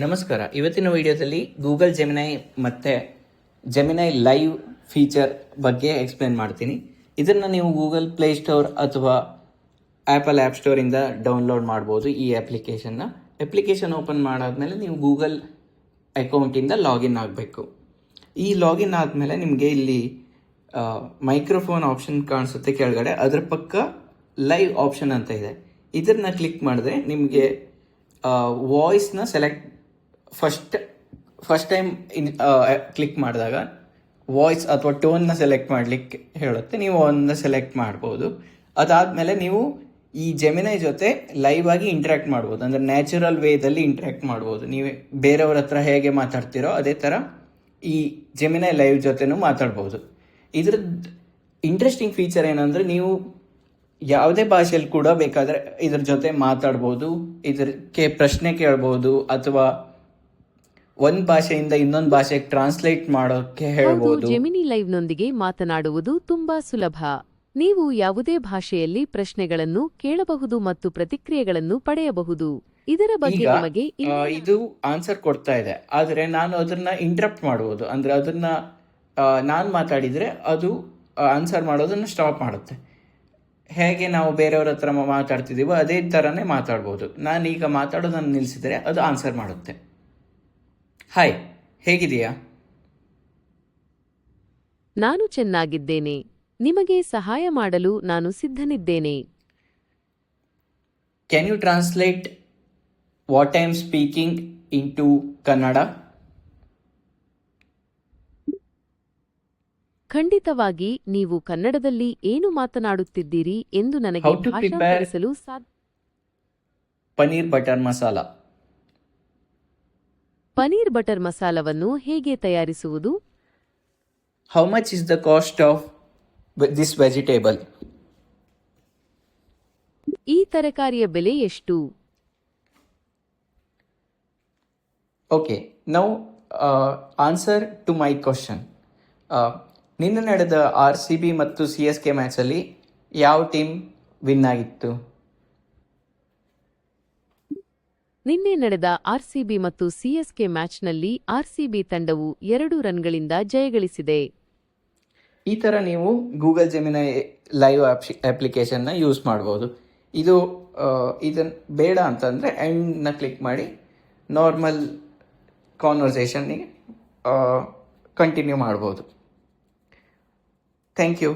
ನಮಸ್ಕಾರ. ಇವತ್ತಿನ ವಿಡಿಯೋದಲ್ಲಿ ಗೂಗಲ್ ಜೆಮಿನೈ ಮತ್ತು ಜೆಮಿನೈ ಲೈವ್ ಫೀಚರ್ ಬಗ್ಗೆ ಎಕ್ಸ್ಪ್ಲೇನ್ ಮಾಡ್ತೀನಿ. ಇದನ್ನು ನೀವು ಗೂಗಲ್ ಪ್ಲೇಸ್ಟೋರ್ ಅಥವಾ ಆ್ಯಪಲ್ ಆ್ಯಪ್ ಸ್ಟೋರಿಂದ ಡೌನ್ಲೋಡ್ ಮಾಡ್ಬೋದು. ಈ ಅಪ್ಲಿಕೇಶನ್ ಓಪನ್ ಮಾಡಾದ್ಮೇಲೆ ನೀವು ಗೂಗಲ್ ಅಕೌಂಟಿಂದ ಲಾಗಿನ್ ಆಗಬೇಕು. ಈ ಲಾಗಿನ್ ಆದಮೇಲೆ ನಿಮಗೆ ಇಲ್ಲಿ ಮೈಕ್ರೋಫೋನ್ ಆಪ್ಷನ್ ಕಾಣಿಸುತ್ತೆ ಕೆಳಗಡೆ. ಅದರ ಪಕ್ಕ ಲೈವ್ ಆಪ್ಷನ್ ಅಂತ ಇದೆ. ಇದನ್ನು ಕ್ಲಿಕ್ ಮಾಡಿದ್ರೆ ನಿಮಗೆ ವಾಯ್ಸ್ನ ಫಸ್ಟ್ ಟೈಮ್ ಕ್ಲಿಕ್ ಮಾಡಿದಾಗ ವಾಯ್ಸ್ ಅಥವಾ ಟೋನ್ನ ಸೆಲೆಕ್ಟ್ ಮಾಡಲಿಕ್ಕೆ ಹೇಳುತ್ತೆ. ನೀವು ಒಂದು ಸೆಲೆಕ್ಟ್ ಮಾಡ್ಬೋದು. ಅದಾದಮೇಲೆ ನೀವು ಈ ಜೆಮಿನೈ ಜೊತೆ ಲೈವ್ ಆಗಿ ಇಂಟ್ರ್ಯಾಕ್ಟ್ ಮಾಡ್ಬೋದು. ಅಂದರೆ ನ್ಯಾಚುರಲ್ ವೇದಲ್ಲಿ ಇಂಟ್ರ್ಯಾಕ್ಟ್ ಮಾಡ್ಬೋದು. ನೀವು ಬೇರೆಯವ್ರ ಹತ್ರ ಹೇಗೆ ಮಾತಾಡ್ತೀರೋ ಅದೇ ಥರ ಈ ಜೆಮಿನೈ ಲೈವ್ ಜೊತೆನೂ ಮಾತಾಡ್ಬೋದು. ಇದ್ರದ್ದು ಇಂಟ್ರೆಸ್ಟಿಂಗ್ ಫೀಚರ್ ಏನಂದರೆ ನೀವು ಯಾವುದೇ ಭಾಷೆಯಲ್ಲಿ ಕೂಡ ಬೇಕಾದರೆ ಇದ್ರ ಜೊತೆ ಮಾತಾಡ್ಬೋದು. ಇದಕ್ಕೆ ಪ್ರಶ್ನೆ ಕೇಳ್ಬೋದು ಅಥವಾ ಒಂದು ಭಾಷೆಯಿಂದ ಇನ್ನೊಂದು ಭಾಷೆಗೆ ಟ್ರಾನ್ಸ್ಲೇಟ್ ಮಾಡೋಕ್ಕೆ ಹೇಳ್ಬೋದು. ಜೆಮಿನಿ ಲೈವ್ ನೊಂದಿಗೆ ಮಾತನಾಡುವುದು ತುಂಬಾ ಸುಲಭ. ನೀವು ಯಾವುದೇ ಭಾಷೆಯಲ್ಲಿ ಪ್ರಶ್ನೆಗಳನ್ನು ಕೇಳಬಹುದು ಮತ್ತು ಪ್ರತಿಕ್ರಿಯೆಗಳನ್ನು ಪಡೆಯಬಹುದು. ಇದರ ಬಗ್ಗೆ ನಿಮಗೆ ಇದು ಆನ್ಸರ್ ಕೊಡ್ತಾ ಇದೆ, ಆದರೆ ನಾನು ಅದನ್ನ ಇಂಟರಪ್ಟ್ ಮಾಡಬಹುದು. ಅಂದ್ರೆ ಅದನ್ನ ನಾನು ಮಾತಾಡಿದ್ರೆ ಅದು ಆನ್ಸರ್ ಮಾಡೋದನ್ನ ಸ್ಟಾಪ್ ಮಾಡುತ್ತೆ. ಹೇಗೆ ನಾವು ಬೇರೆಯವ್ರ ಹತ್ರ ಮಾತಾಡ್ತಿದ್ದೀವೋ ಅದೇ ಥರನೇ ಮಾತಾಡ್ಬೋದು. ನಾನೀಗ ಮಾತಾಡೋದನ್ನು ನಿಲ್ಲಿಸಿದರೆ ಅದು ಆನ್ಸರ್ ಮಾಡುತ್ತೆ. ಹಾಯ್, ಹೇಗಿದೆಯಾ? ನಾನು ಚೆನ್ನಾಗಿದ್ದೇನೆ. ನಿಮಗೆ ಸಹಾಯ ಮಾಡಲು ನಾನು ಸಿದ್ಧನಿದ್ದೇನೆ. Can you translate what I am speaking in to Kannada? ಖಂಡಿತವಾಗಿ ನೀವು ಕನ್ನಡದಲ್ಲಿ ಏನು ಮಾತನಾಡುತ್ತಿದ್ದೀರಿ ಎಂದು ನನಗೆ ಭಾಷಾಂತರಿಸಲು ಸಾಧ್ಯ. ಪನೀರ್ ಬಟರ್ ಮಸಾಲ. ಪನೀರ್ ಬಟರ್ ಮಸಾಲವನ್ನು ಹೇಗೆ ತಯಾರಿಸುವುದು? How much is the cost of this vegetable? ಈ ತರಕಾರಿಯ ಬೆಲೆ ಎಷ್ಟು? Okay, now answer to my question. ನಿನ್ನೆ ನಡೆದ RCB ಮತ್ತು CSK ಮ್ಯಾಚಲ್ಲಿ ಯಾವ ಟೀಮ್ ವಿನ್ ಆಗಿತ್ತು? ನಿನ್ನೆ ನಡೆದ RCB ಮತ್ತು CSK ಮ್ಯಾಚ್ನಲ್ಲಿ RCB ತಂಡವು 2 ರನ್ಗಳಿಂದ ಜಯಗಳಿಸಿದೆ. ಈ ಥರ ನೀವು ಗೂಗಲ್ ಜೆಮಿನೈ ಲೈವ್ ಅಪ್ಲಿಕೇಶನ್ನ ಯೂಸ್ ಮಾಡ್ಬೋದು. ಇದನ್ನು ಬೇಡ ಅಂತಂದರೆ ಎಂಡ್ನ ಕ್ಲಿಕ್ ಮಾಡಿ ನಾರ್ಮಲ್ ಕಾನ್ವರ್ಸೇಷನ್ನಿಗೆ ಕಂಟಿನ್ಯೂ ಮಾಡ್ಬೋದು. Thank you.